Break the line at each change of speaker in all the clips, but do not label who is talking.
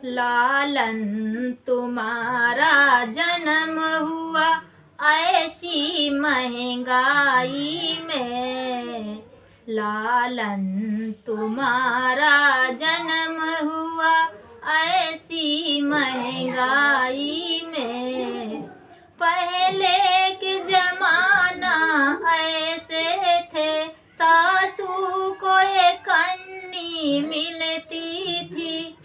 लालन तुम्हारा जन्म हुआ ऐसी महंगाई में। लालन तुम्हारा जन्म हुआ ऐसी महंगाई में। पहले के जमाना ऐसे थे, सासू को एक कन्नी मिलती थी।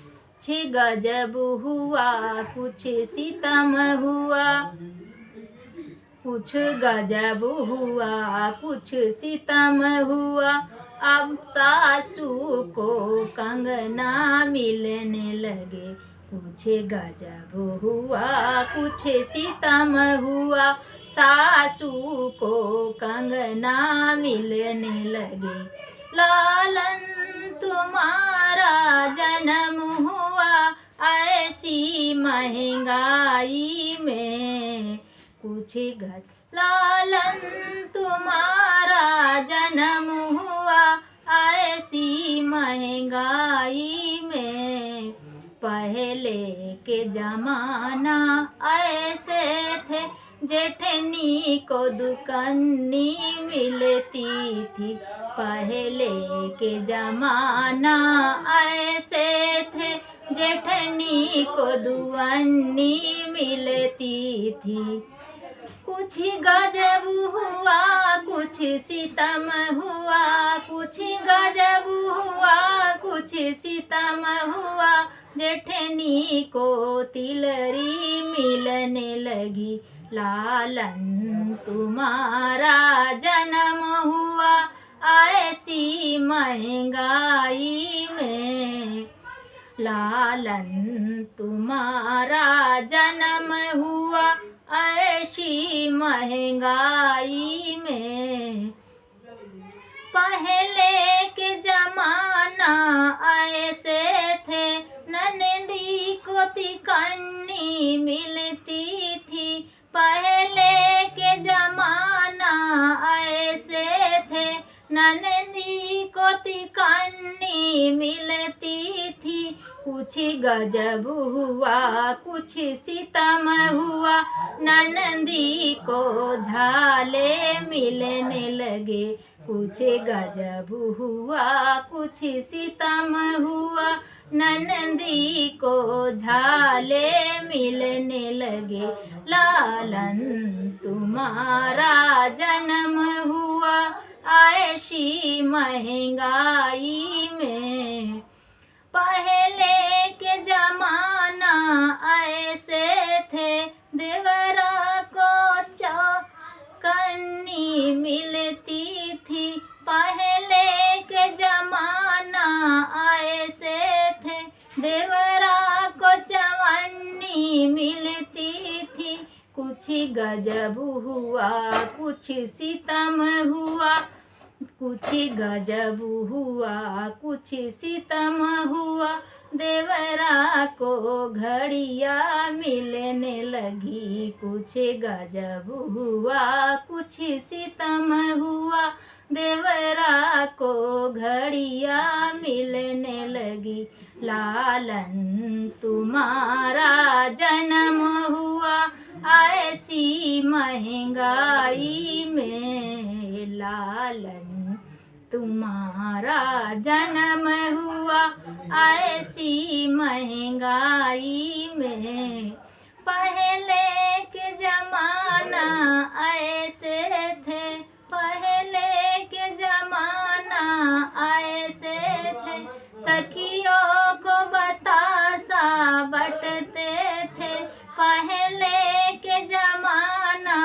कुछ गजब हुआ कुछ सितम हुआ, कुछ गजब हुआ कुछ सितम हुआ। अब सासू को कंगना मिलने लगे। कुछ गजब हुआ कुछ सितम हुआ, सासू को कंगना मिलने लगे। लालन तुम्हारा जन्म हुआ ऐसी महंगाई में। कुछ लालन तुम्हारा जन्म हुआ ऐसी महंगाई में। पहले के जमाना ऐसे थे, जेठनी को दुकन्नी मिलती थी। पहले के जमाना ऐसे थे, जेठनी को दुअन्नी मिलती थी। कुछ गजब हुआ कुछ सितम हुआ, कुछ गजब हुआ कुछ सितम हुआ। जेठनी को तिलरी मिलने लगी। लालन तुम्हारा जन्म हुआ ऐसी महंगाई में। लालन तुम्हारा जन्म हुआ ऐसी महंगाई में। पहले के जमाना ऐसे थे, ननदी को तिकन्नी मिलती थी। पहले के जमाना ऐसे थे, ननदी को तिकन्नी मिलती थी। कुछ गजब हुआ कुछ सितम हुआ, ननदी को झाले मिलने लगे। कुछ गजब हुआ कुछ सितम हुआ, ननदी को झाले मिलने लगे। लालन तुम्हारा जन्म हुआ ऐसी महंगाई में। पहले के जमाना ऐसे थे, देवरा को चौकन्नी मिलती थी। पहले के जमाना ऐसे थे, देवरा को चवन्नी मिलती थी। कुछ गजब हुआ कुछ सितम हुआ, कुछ गजब हुआ कुछ सितम हुआ। देवरा को घड़िया मिलने लगी। कुछ गजब हुआ कुछ सितम हुआ, देवरा को घड़िया मिलने लगी। लालन तुम्हारा जन्म हुआ ऐसी महंगाई में। लालन तुम्हारा जन्म हुआ ऐसी महंगाई में। पहले के जमाना ऐसे थे, पहले के जमाना ऐसे थे, सखियों को बतासा बटते थे। पहले के जमाना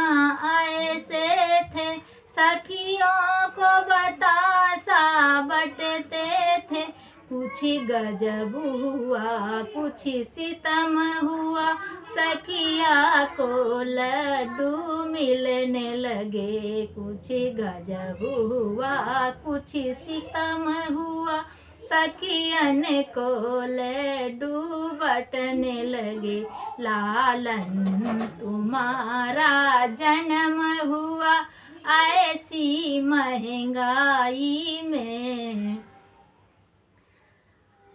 ऐसे थे, सखियों को बतासा बटते थे। कुछ गजब हुआ कुछ सितम हुआ, सखिया को लड्डू मिलने लगे। कुछ गजब हुआ कुछ सितम हुआ, सखियन को लड्डू बटने लगे। लालन तुम्हारा जन्म हुआ ऐसी महंगाई में।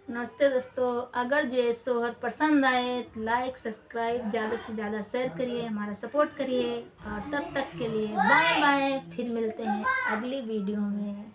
नमस्ते दोस्तों, अगर ये सोहर पसंद आए तो लाइक सब्सक्राइब ज़्यादा से ज़्यादा शेयर करिए, हमारा सपोर्ट करिए। और तब तक के लिए बाय बाय, फिर मिलते हैं अगली वीडियो में।